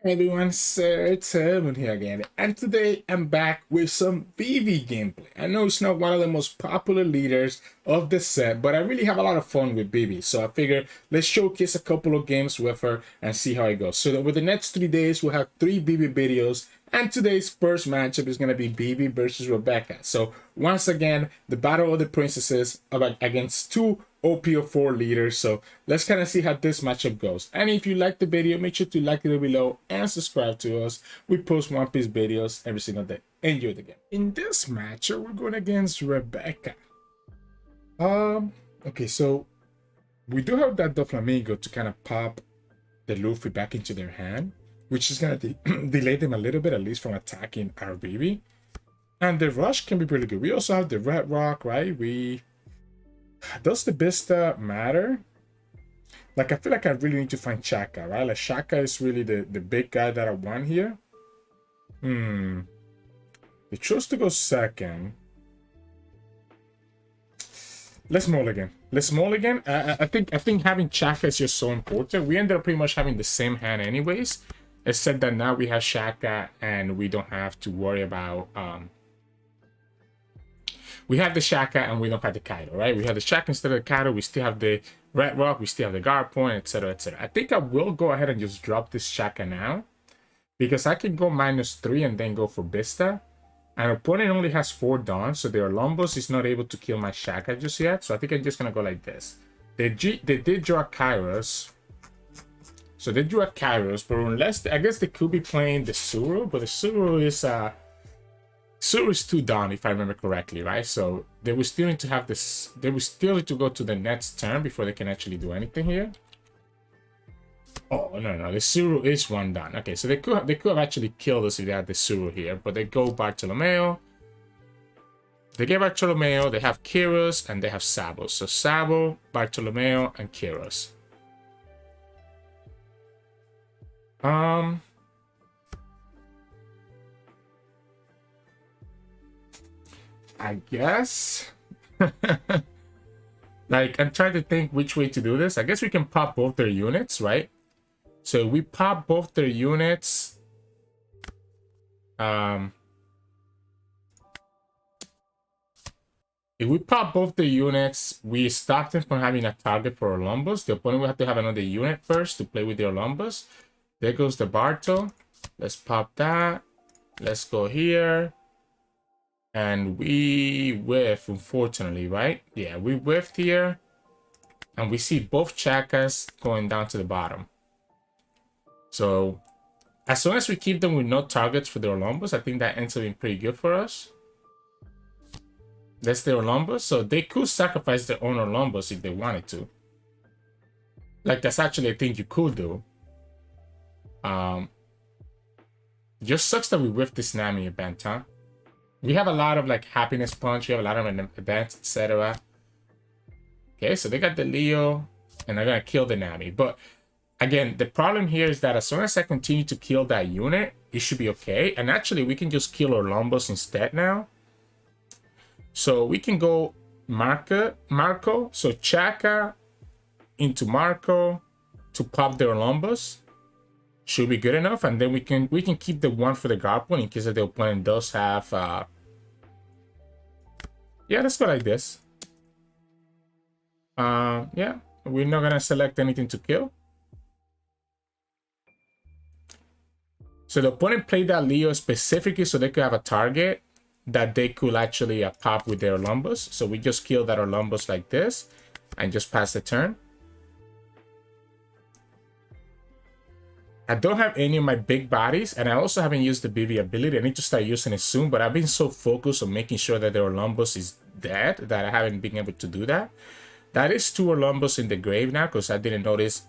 Everyone, Sirturmund here again, and today I'm back with some Vivi gameplay. I know it's not one of the most popular leaders of the set, but I really have a lot of fun with Vivi, so I figured let's showcase a couple of games with her and see how it goes. So over the next 3 days, we'll have 3 Vivi videos, and today's first matchup is going to be Vivi versus Rebecca. So once again, the battle of the princesses against 2 OP04 leaders. So let's kind of see how this matchup goes. And if you like the video, make sure to like it below and subscribe to us. We post One Piece videos every single day. Enjoy the game. In this matchup, we're going against Rebecca. Okay, so we do have that Doflamingo to kind of pop the Luffy back into their hand, which is going to delay them a little bit, at least from attacking our Vivi. And the rush can be pretty good. We also have the Red Roc, right? Does the Vista matter? Like, I feel like I really need to find Chaka, right? Like, Chaka is really the big guy that I want here. They chose to go second. Let's mulligan. Let's mulligan. I think having Chaka is just so important. We ended up pretty much having the same hand anyways, except that now we have Chaka and we don't have to worry about we have the Chaka and we don't have the Kaido, right? We have the Chaka instead of the Kaido. We still have the Red Roc. We still have the guard point, etc., etc. I think I will go ahead and just drop this Chaka now, because I can go -3 and then go for Vista. And opponent only has 4 dons, so their Lombos is not able to kill my Chaka just yet. So I think I'm just gonna go like this. They did draw a Kairos. So they drew a Kairos, but unless I guess they could be playing the Suru, but the Suru is 2 down if I remember correctly, right? So they will still need to have this. They will still need to go to the next turn before they can actually do anything here. Oh no, the Suru is 1 down. Okay, so they could have actually killed us if they had the Suru here, but they go Bartolomeo. They get Bartolomeo. They have Kiros and they have Sabo. So Sabo, Bartolomeo, and Kiros. I guess. Like, I'm trying to think which way to do this. I guess we can pop both their units, right? So we pop both their units. If we pop both the units, we stop them from having a target for Olympus. The opponent will have to have another unit first to play with the Olympus. There goes the Barto. Let's pop that. Let's go here. And we whiff, unfortunately, right? Yeah, we whiffed here. And we see both Chakas going down to the bottom. So, as long as we keep them with no targets for the Olympus, I think that ends up being pretty good for us. That's their Olympus. So, they could sacrifice their own Olympus if they wanted to. Like, that's actually a thing you could do. Just sucks that we whiffed this Nami event, huh? We have a lot of like happiness punch. We have a lot of events, etc. Okay, so they got the Leo, and they're gonna kill the Nami. But again, the problem here is that as soon as I continue to kill that unit, it should be okay. And actually, we can just kill Orlombos instead now. So we can go Marco. So Chaka into Marco to pop the Orlombos. Should be good enough, and then we can keep the 1 for the guard point in case that the opponent does have. Yeah, let's go like this. Yeah, we're not gonna select anything to kill. So the opponent played that Leo specifically so they could have a target that they could actually pop with their Olympus. So we just kill that Olympus like this and just pass the turn. I don't have any of my big bodies, and I also haven't used the Vivi ability. I need to start using it soon, but I've been so focused on making sure that their Olympus is dead that I haven't been able to do that. That is 2 Olympus in the grave now, because I didn't notice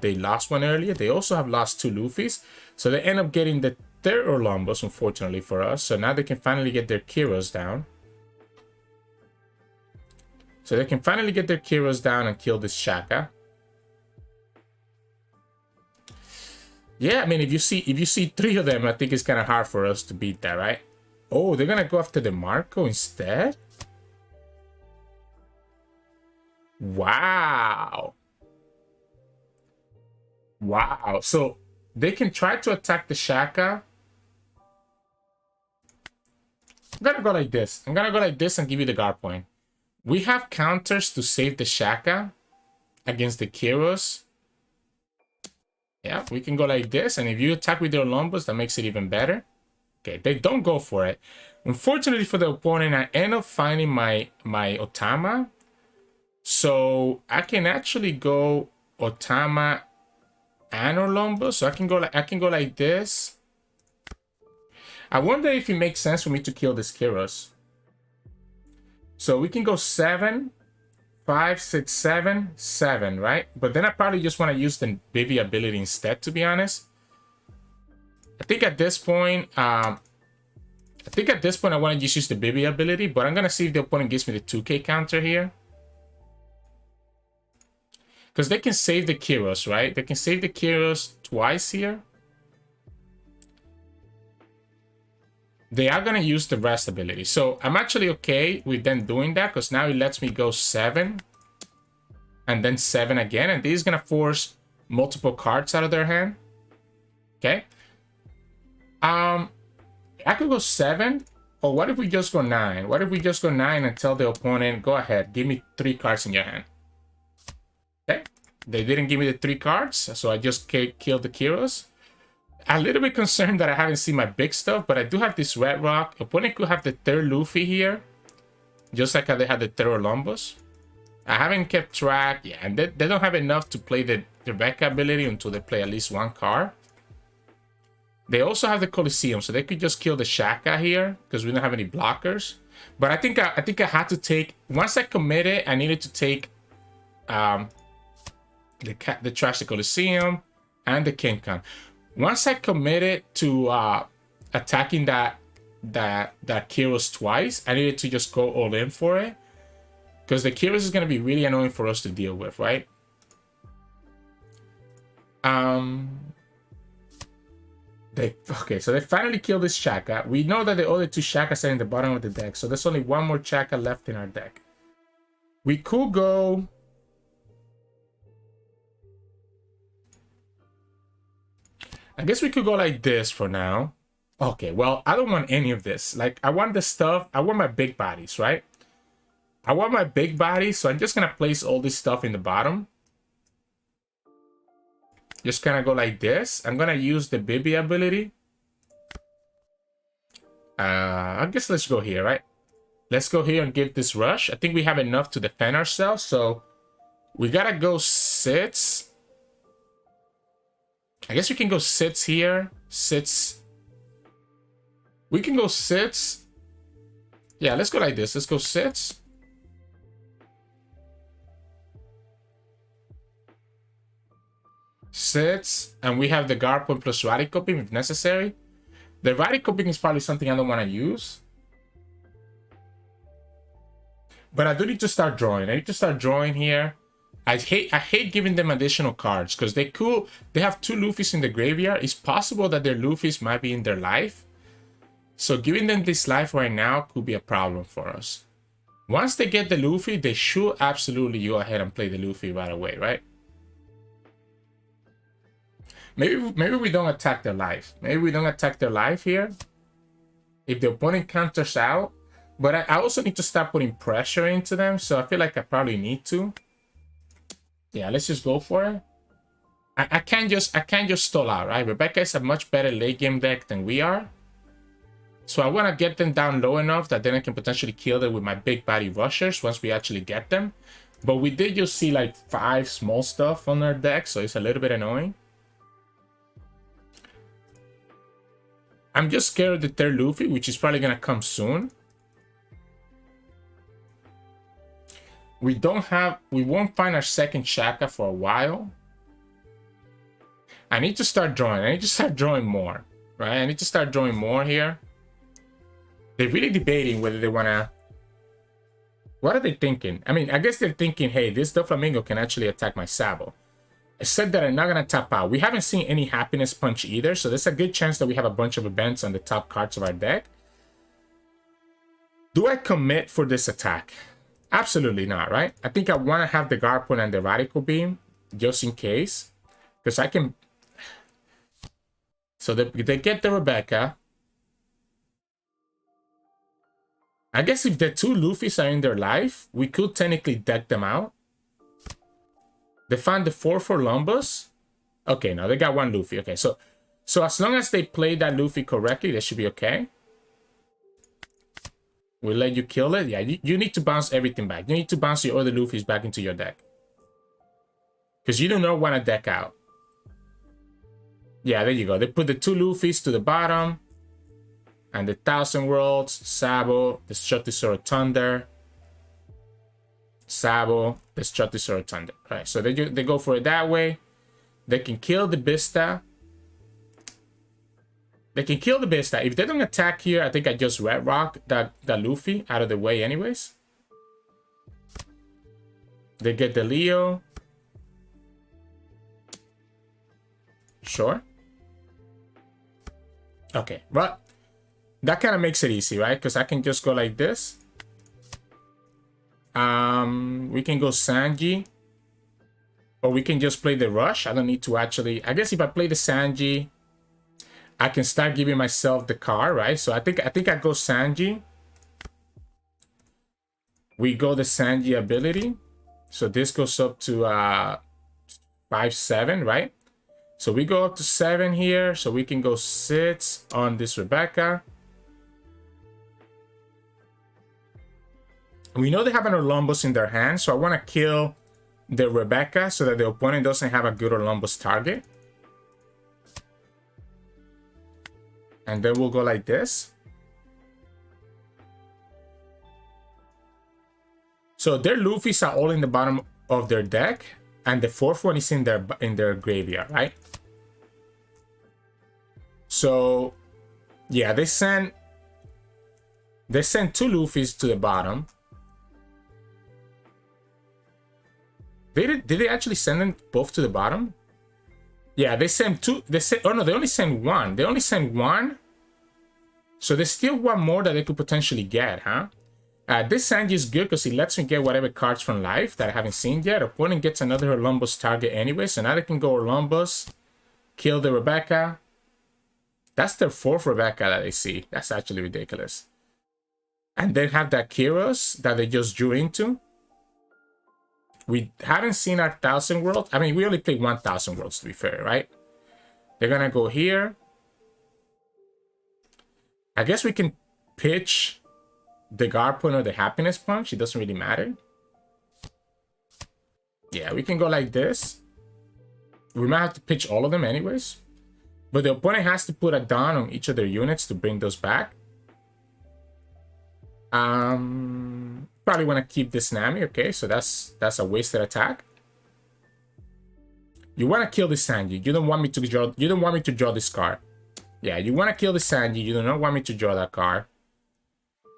they lost one earlier. They also have lost 2 Luffys, so they end up getting the 3rd Olympus, unfortunately for us. So now they can finally get their Kiros down. So they can finally get their Kiros down and kill this Chaka. Yeah, I mean, if you see 3 of them, I think it's kind of hard for us to beat that, right? Oh, they're gonna go after the Marco instead? Wow. Wow. So They can try to attack the Chaka. I'm gonna go like this. I'm gonna go like this and give you the guard point. We have counters to save the Chaka against the Kyros. Yeah, we can go like this. And if you attack with your Lombos, that makes it even better. Okay, they don't go for it. Unfortunately for the opponent, I end up finding my Otama. So I can actually go Otama and Orlombo. So I can go like this. I wonder if it makes sense for me to kill this Kyros. So we can go 7, 5, 6, 7, 7, right? But then I probably just want to use the Vivi ability instead, to be honest. I think at this point, I want to just use the Vivi ability, but I'm going to see if the opponent gives me the 2k counter here. Because they can save the Kyros, right? They can save the Kyros twice here. They are going to use the rest ability. So I'm actually okay with them doing that, because now it lets me go 7 and then 7 again. And this is going to force multiple cards out of their hand. Okay. I could go 7. Or what if we just go 9? What if we just go 9 and tell the opponent, go ahead, give me 3 cards in your hand. Okay. They didn't give me the 3 cards, so I just killed the Kyros. A little bit concerned that I haven't seen my big stuff, but I do have this Red Roc. Opponent could have the 3rd Luffy here, just like how they had the 3rd Olympus. I haven't kept track. Yeah, and they don't have enough to play the Rebecca ability until they play at least 1 card. They also have the Coliseum, so they could just kill the Chaka here because we don't have any blockers. But I think I had to take, once I committed, I needed to take the Trash the Coliseum and the King Khan. Once I committed to attacking that Kyros twice, I needed to just go all in for it. Because the Kyros is going to be really annoying for us to deal with, right? Okay, so they finally killed this Chaka. We know that the other 2 Chakas are in the bottom of the deck, so there's only 1 more Chaka left in our deck. We could go... I guess we could go like this for now. Okay, well, I don't want any of this. Like, I want the stuff. I want my big bodies, right? I want my big bodies, so I'm just going to place all this stuff in the bottom. Just kind of go like this. I'm going to use the Bibi ability. I guess let's go here, right? Let's go here and give this rush. I think we have enough to defend ourselves, so we got to go 6. I guess we can go 6 here. 6. We can go 6. Yeah, let's go like this. Let's go 6. And we have the guard point plus radical beam if necessary. The radical beam is probably something I don't want to use. But I do need to start drawing. I need to start drawing here. I hate giving them additional cards because they have 2 Luffys in the graveyard. It's possible that their Luffys might be in their life. So giving them this life right now could be a problem for us. Once they get the Luffy, they should absolutely go ahead and play the Luffy right away, right? Maybe we don't attack their life. Maybe we don't attack their life here. If the opponent counters out. But I also need to start putting pressure into them. So I feel like I probably need to. Yeah, let's just go for it. I can't just stall out, right? Rebecca is a much better late game deck than we are. So I want to get them down low enough that then I can potentially kill them with my big body rushers once we actually get them. But we did just see like 5 small stuff on our deck, so it's a little bit annoying. I'm just scared of the 3rd Luffy, which is probably going to come soon. We won't find our 2nd Chaka for a while. I need to start drawing. I need to start drawing more, right? I need to start drawing more here. They're really debating whether they want to... What are they thinking? I mean, I guess they're thinking, hey, this Doflamingo can actually attack my Sabo. I said that I'm not going to tap out. We haven't seen any Happiness Punch either, so there's a good chance that we have a bunch of events on the top cards of our deck. Do I commit for this attack? Absolutely not, right? I think I want to have the guard point and the radical beam just in case. Because I can... So they get the Rebecca. I guess if the two Luffys are in their life, we could technically deck them out. They found the 4 for Lumbus. Okay, no, they got one Luffy. Okay, so as long as they play that Luffy correctly, they should be okay. We'll let you kill it. Yeah, you need to bounce everything back. You need to bounce your other Luffys back into your deck. Because you do not want to deck out. Yeah, there you go. They put the 2 Luffys to the bottom. And the 1,000 Worlds, Sabo, Destructive Sword of Thunder. Sabo, Destructive Sword of Thunder. All right, so they go for it that way. They can kill the Vista. They can kill the Vista. If they don't attack here, I think I just Red Roc that Luffy out of the way anyways. They get the Leo. Sure. Okay, but that kind of makes it easy, right? Because I can just go like this. We can go Sanji. Or we can just play the Rush. I don't need to actually... I guess if I play the Sanji, I can start giving myself the card, right? So I think I go Sanji. We go the Sanji ability. So this goes up to 5-7, right? So we go up to 7 here. So we can go 6 on this Rebecca. We know they have an Orlumbus in their hand, so I want to kill the Rebecca so that the opponent doesn't have a good Orlumbus target. And then we'll go like this. So their Luffys are all in the bottom of their deck, and the 4th one is in their graveyard, right? So yeah, they send 2 Luffys to the bottom. Did they actually send them both to the bottom? Yeah, they sent 2. Oh no, they only sent 1. They only sent 1. So there's still 1 more that they could potentially get, huh? This Sanji is good because he lets me get whatever cards from life that I haven't seen yet. Opponent gets another Orlumbus target anyway, so now they can go Orlumbus, kill the Rebecca. That's their 4th Rebecca that they see. That's actually ridiculous. And then have that Kyros that they just drew into. We haven't seen our 1,000 Worlds. I mean, we only played 1,000 Worlds, to be fair, right? They're going to go here. I guess we can pitch the Guard Point or the Happiness Punch. It doesn't really matter. Yeah, we can go like this. We might have to pitch all of them anyways. But the opponent has to put a Dawn on each of their units to bring those back. Probably want to keep this Nami. Okay, so that's a wasted attack. You want to kill the Sanji. You don't want me to draw. You don't want me to draw this card. Yeah, you want to kill the Sanji. You do not want me to draw that card.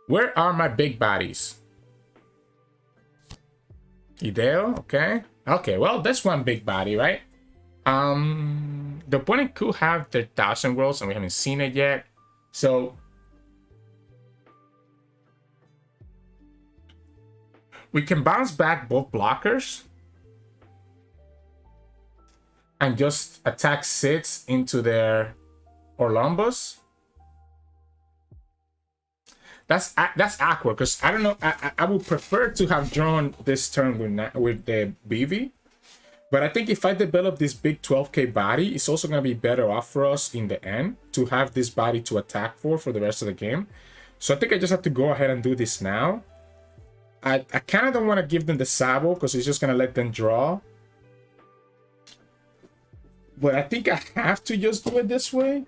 Where are my big bodies? Ideo. Okay. Okay. Well, that's one big body, right? The opponent could have their 1,000 Worlds, and we haven't seen it yet. So we can bounce back both blockers and just attack 6 into their Orlumbus. That's awkward because I don't know. I would prefer to have drawn this turn with the Vivi, but I think if I develop this big 12k body, it's also going to be better off for us in the end to have this body to attack for the rest of the game. So I think I just have to go ahead and do this now. I kind of don't want to give them the Sabo because it's just going to let them draw. But I think I have to just do it this way.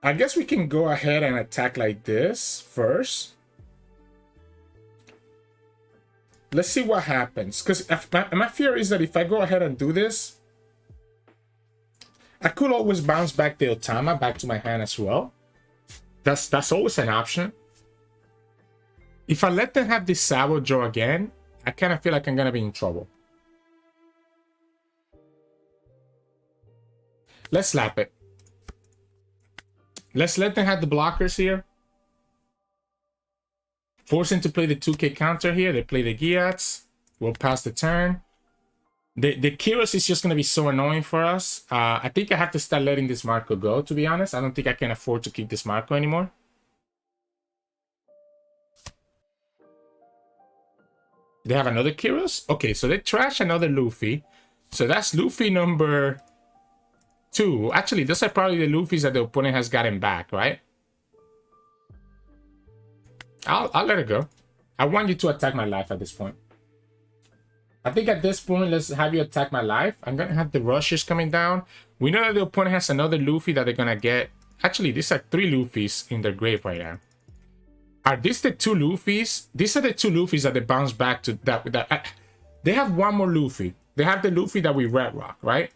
I guess we can go ahead and attack like this first. Let's see what happens. Because my fear is that if I go ahead and do this, I could always bounce back the Otama back to my hand as well. That's always an option. If I let them have this Sabo draw again, I kind of feel like I'm going to be in trouble. Let's slap it. Let's let them have the blockers here. Force them to play the 2k counter here. They play the Gyats. We'll pass the turn. The Kyros is just going to be so annoying for us. I think I have to start letting this Marco go, to be honest. I don't think I can afford to keep this Marco anymore. They have another Kyros? Okay, so they trash another Luffy. So that's Luffy number 2. Actually, those are probably the Luffys that the opponent has gotten back, right? I'll let it go. I want you to attack my life at this point. I think at this point, let's have you attack my life. I'm going to have the rushes coming down. We know that the opponent has another Luffy that they're going to get. Actually, these are 3 Luffys in their grave right now. Are these the 2 Luffys? These are the 2 Luffys that they bounce back to. They have one more Luffy. They have the Luffy that we Red Roc, right?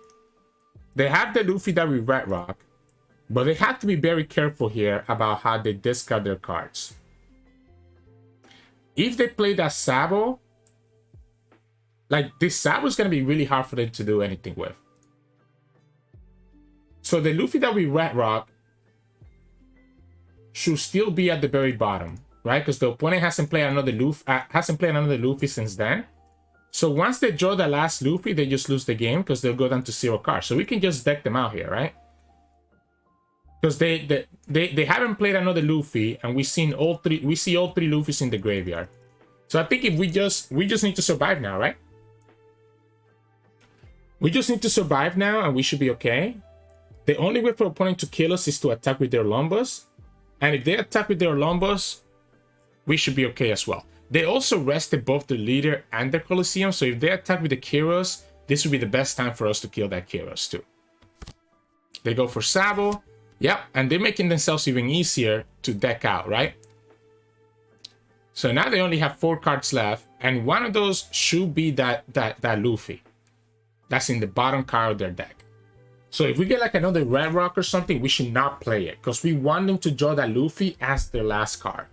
They have the Luffy that we Red Roc. But they have to be very careful here about how they discard their cards. If they play that Sabo, like, this Sabo is going to be really hard for them to do anything with. So the Luffy that we Red Roc should still be at the very bottom, right? Because the opponent hasn't played another Luffy since then. So once they draw the last Luffy, they just lose the game because they'll go down to 0 cards. So we can just deck them out here, right? Because they haven't played another Luffy, and we see all 3 Luffys in the graveyard. So I think if we just need to survive now, right? We just need to survive now, and we should be okay. The only way for opponent to kill us is to attack with their Lombos. And if they attack with their Lombos, we should be okay as well. They also rested both the leader and the Colosseum, so if they attack with the Kyros, this would be the best time for us to kill that Kyros too. They go for Sabo. Yep, and they're making themselves even easier to deck out, right? So now they only have 4 cards left, and one of those should be that Luffy. That's in the bottom card of their deck. So if we get like another Red Roc or something, we should not play it, because we want them to draw that Luffy as their last card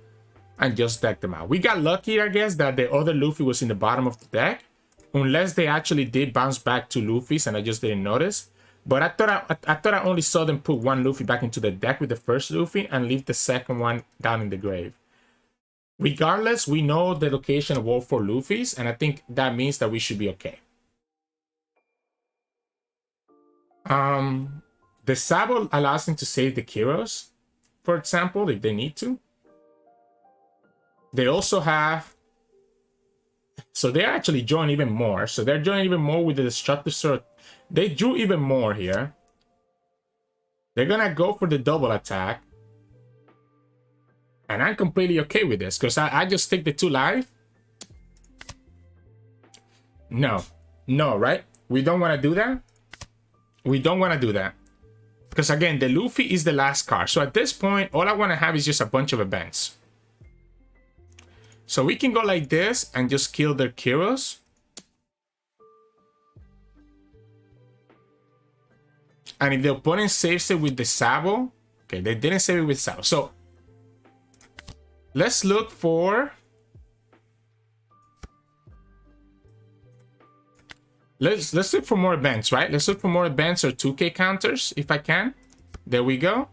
and just deck them out. We got lucky, I guess, that the other Luffy was in the bottom of the deck, unless they actually did bounce back 2 Luffys and I just didn't notice. But I thought I only saw them put 1 Luffy back into the deck with the first Luffy and leave the second one down in the grave. Regardless, we know the location of all 4 Luffys, and I think that means that we should be okay. The Sabo allows them to save the Kyros, for example, if they need to. They also have... So they're actually drawing even more. So they're drawing even more with the Destructive Sword. They drew even more here. They're gonna go for the double attack. And I'm completely okay with this, because I just take the 2 life. No. No, right? We don't want to do that. We don't want to do that. Because again, the Luffy is the last card. So at this point, all I want to have is just a bunch of events. So we can go like this and just kill their Kyros. And if the opponent saves it with the Sabo... Okay, they didn't save it with Sabo. So let's look for... Let's look for more events, right? Let's look for more events or 2K counters, if I can. There we go.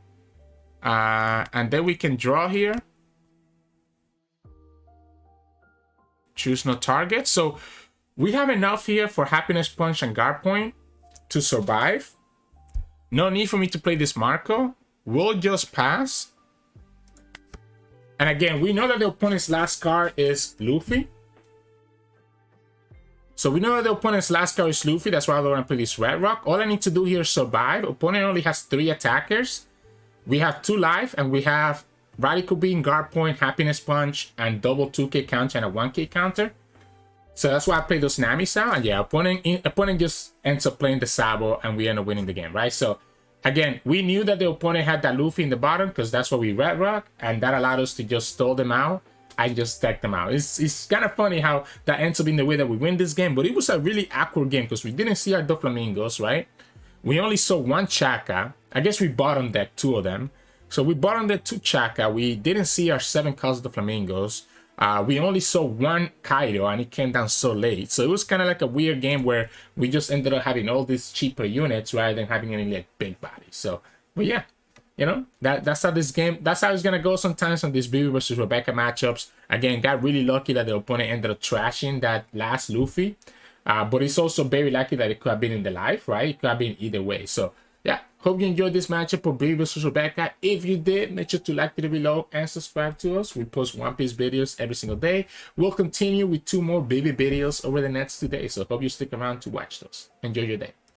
And then we can draw here. Choose no target. So we have enough here for Happiness Punch and Guard Point to survive. No need for me to play this Marco. We'll just pass. And again, we know that the opponent's last card is Luffy. So we know that the opponent's last card is Luffy. That's why I don't want to play this Red Roc. All I need to do here is survive. Opponent only has 3 attackers. We have 2 life, and we have Radical Beam, Guard Point, Happiness Punch, and double 2K counter and a 1K counter. So that's why I play those Namis out. And yeah, opponent just ends up playing the Sabo, and we end up winning the game, right? So again, we knew that the opponent had that Luffy in the bottom, because that's what we Red Roc, and that allowed us to just stall them out. I just decked them out. It's kind of funny how that ends up being the way that we win this game, but it was a really awkward game because we didn't see our Doflamingos, right? We only saw 1 Chaka. I guess we bottom decked 2 of them. So we bottom decked 2 Chaka. We didn't see our 7 Cause Doflamingos. We only saw 1 Kaido, and it came down so late. So it was kind of like a weird game where we just ended up having all these cheaper units rather than having any like big bodies. So, but yeah. You know, that's how this game, that's how it's going to go sometimes on these Vivi versus Rebecca matchups. Again, got really lucky that the opponent ended up trashing that last Luffy. But it's also very likely that it could have been in the live, right? It could have been either way. So yeah, hope you enjoyed this matchup of Vivi versus Rebecca. If you did, make sure to like the video below and subscribe to us. We post One Piece videos every single day. We'll continue with 2 more Vivi videos over the next 2 days. So hope you stick around to watch those. Enjoy your day.